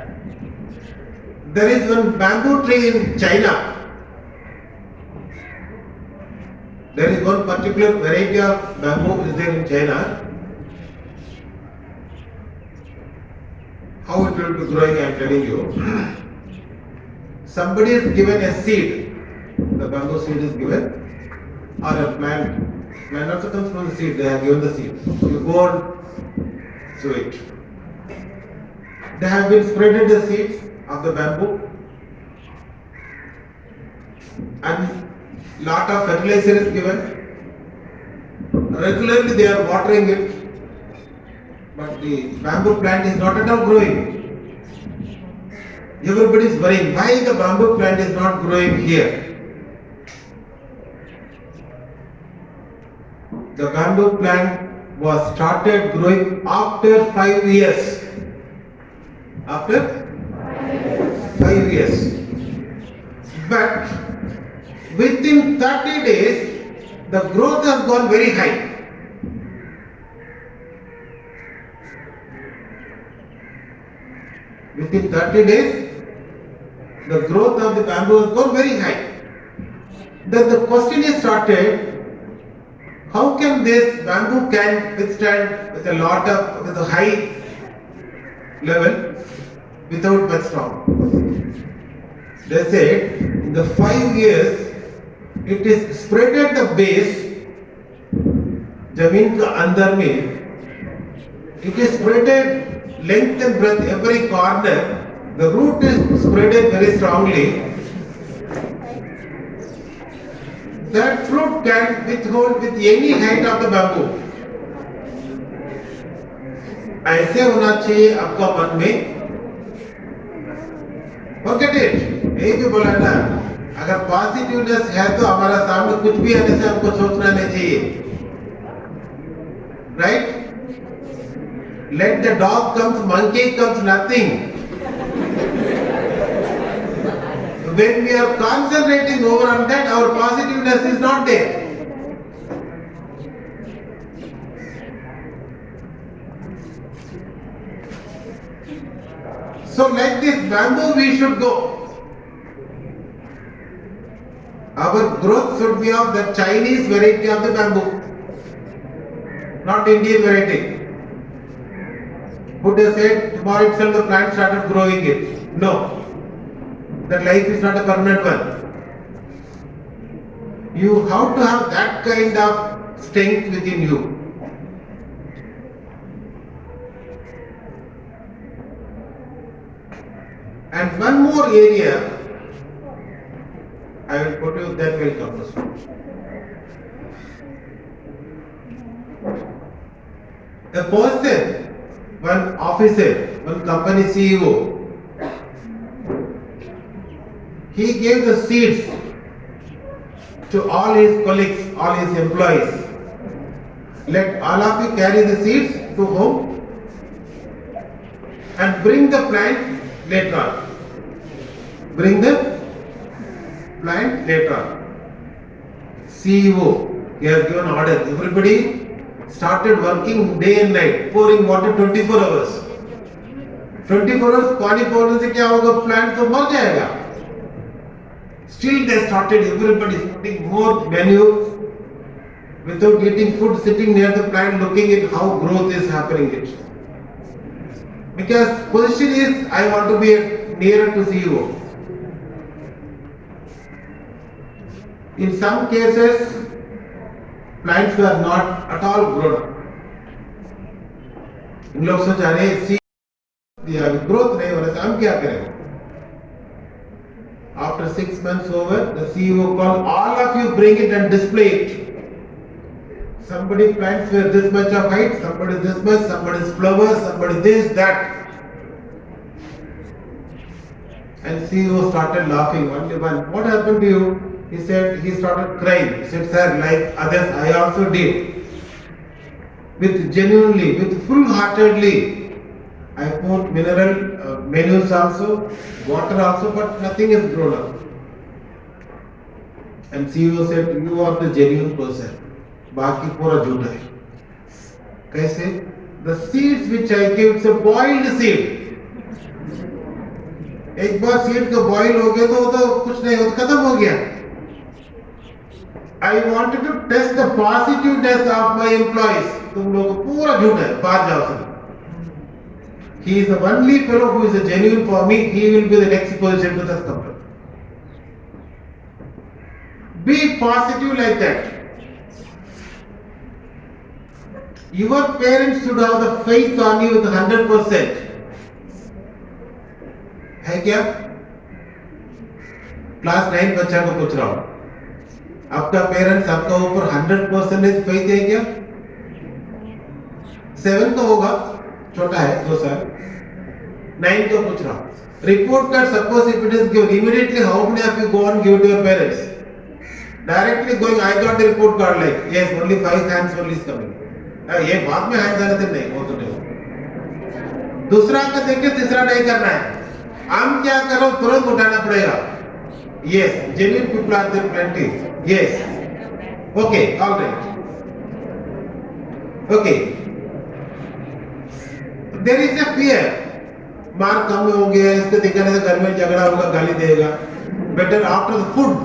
There is one bamboo tree in China. There is one particular variety of bamboo is there in China. How it will be growing, I am telling you. Somebody is given a seed. The bamboo seed is given, or a plant. Plant also comes from the seed. They have given the seed. You go and sow it. They have been spreaded the seeds of the bamboo, and lot of fertilizer is given. Regularly they are watering it, but the bamboo plant is not at all growing. Everybody is worrying why the bamboo plant is not growing here. The bamboo plant was started growing after 5 years. After 5 years. But within 30 days, the growth has gone very high. Within 30 days, the growth of the bamboo has gone very high. Then the question is started, how can this bamboo can withstand with a high level without much storm? They said in the 5 years it is spread at the base, जमीन का अंदर में, it is spreaded length and breadth every corner. The root is spreaded very strongly. That fruit can withhold with any height of the bamboo. ऐसे होना चाहिए आपका मन में. Forget it. यही भी बोला ना, अगर पॉजिटिवनेस है तो हमारा सामने कुछ भी आने से हमको सोचना नहीं चाहिए. right? Let the dog comes, monkey comes, nothing. When we are concentrating over on that, our positiveness is not there. So like this bamboo we should go. Our growth should be of the Chinese variety of the bamboo, not Indian variety. Buddha said tomorrow itself the plant started growing it. No, that life is not a permanent one. You have to have that kind of strength within you. And one more area I will put you, that will come first. A person, one officer, one company CEO, he gave the seeds to all his colleagues, all his employees. Let all of you carry the seeds to home and bring the plant later on. Bring the plant later on. CEO, he has given order. Everybody started working day and night, pouring water 24 hours. 24 hours पानी पोड़ने से क्या होगा? Plant तो मर जाएगा. Still they started, everybody putting more manure without getting food, sitting near the plant looking at how growth is happening. Because position is, I want to be nearer to CEO. In some cases, plants were not at all grown. इन लोग सोचा रहे सी दिया growth नहीं हो रहा, हम क्या करें? After 6 months over, the CEO called all of you, bring it and display it. Somebody plants were this much of height, somebody this much, somebody's flowers, somebody this, that. And CEO started laughing. Only one. What happened to you? He said, he started crying. He said, sir, like others, I also did. With genuinely, with full-heartedly, I poured mineral manures also, water also, but nothing is grown up. And CEO said, you are the genuine person. बाकी पूरा झूठा है. कैसे? The seeds which I give, it's a boiled seed. एक बार seed का boil हो गया तो कुछ नहीं, वो खत्म हो गया. I wanted to test the positiveness of my employees. तुम लोग पूरा झूठ है, बाहर जाओ सब. He is the only fellow who is a genuine for me. He will be the next position to this company. Be positive like that. Your parents should have the faith on you with 100%. है क्या? Class 9 बच्चा को पूछ रहा हूं, आपका parents आपका ऊपर 100% फेथ है क्या? 7 तो होगा, छोटा है 2 साल. 9 को पूछ रहा हूं. Report card, suppose if it is given, immediately how many of you go and give to your parents? Directly going, I got the report card like, yes, only 5 hands only is coming. ये बाद में hand करते नहीं, वो तो नहीं. दूसरा का देख के तीसरा नहीं करना है. हम क्या करो, तुरंत उठाना पड़ेगा. Yes, genuine people are there plenty. Yes. Okay, all right. Okay. There is a fear. Mark कम हो गया, इसको दिखाने से घर में झगड़ा होगा, गाली देगा. Better after the food,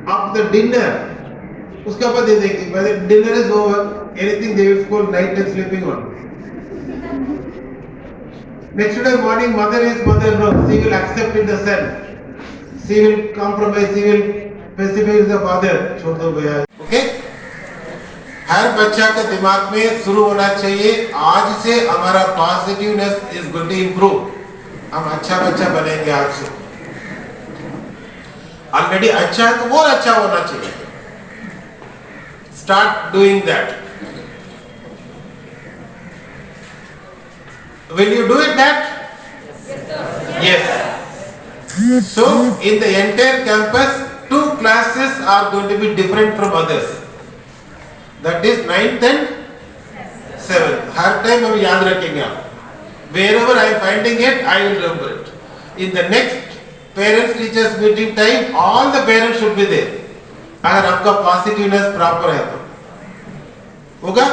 after the dinner, उसके बाद दे देगी. By the dinner is over, anything they will call night and sleeping on. Next day morning, mother is mother. No, she will accept in the son. She will compromise. She will pacify the father. छोड़ दो भैया. Okay? हर बच्चा के दिमाग में शुरू होना चाहिए. आज से हमारा positiveness is going to improve. हम अच्छा बच्चा बनेंगे आज से. Already अच्छा है तो और अच्छा होना चाहिए. Start doing that. Will you do it that? Yes. So, in the entire campus, 2 classes are going to be different from others. That is 9th and 7. Her time हम याद रखेंगे आप. Wherever I am finding it, I will remember it. In the next parents teachers meeting time, all the parents should be there. अगर आपका positiveness proper है तो होगा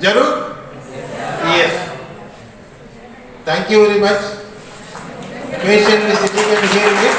जरूर. Yes. Thank you very much. Patiently sitting and hearing it.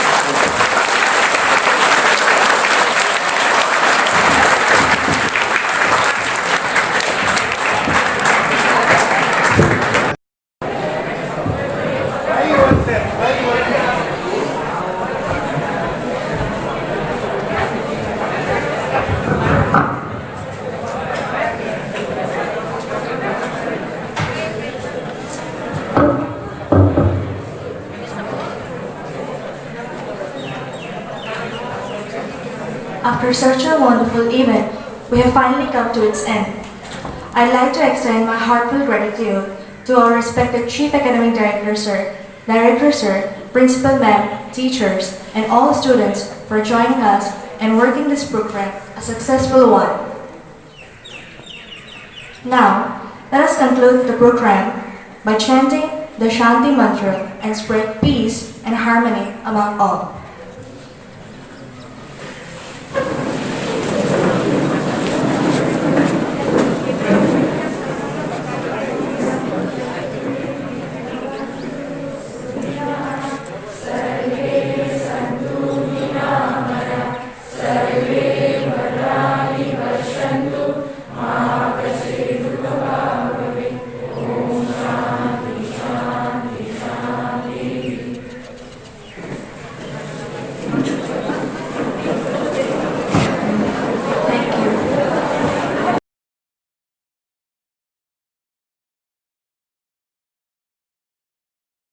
After such a wonderful event, we have finally come to its end. I'd like to extend my heartfelt gratitude to our respected Chief Academic Director Sir, Principal Ma'am, teachers, and all students for joining us and working this program a successful one. Now, let us conclude the program by chanting the Shanti Mantra and spread peace and harmony among all.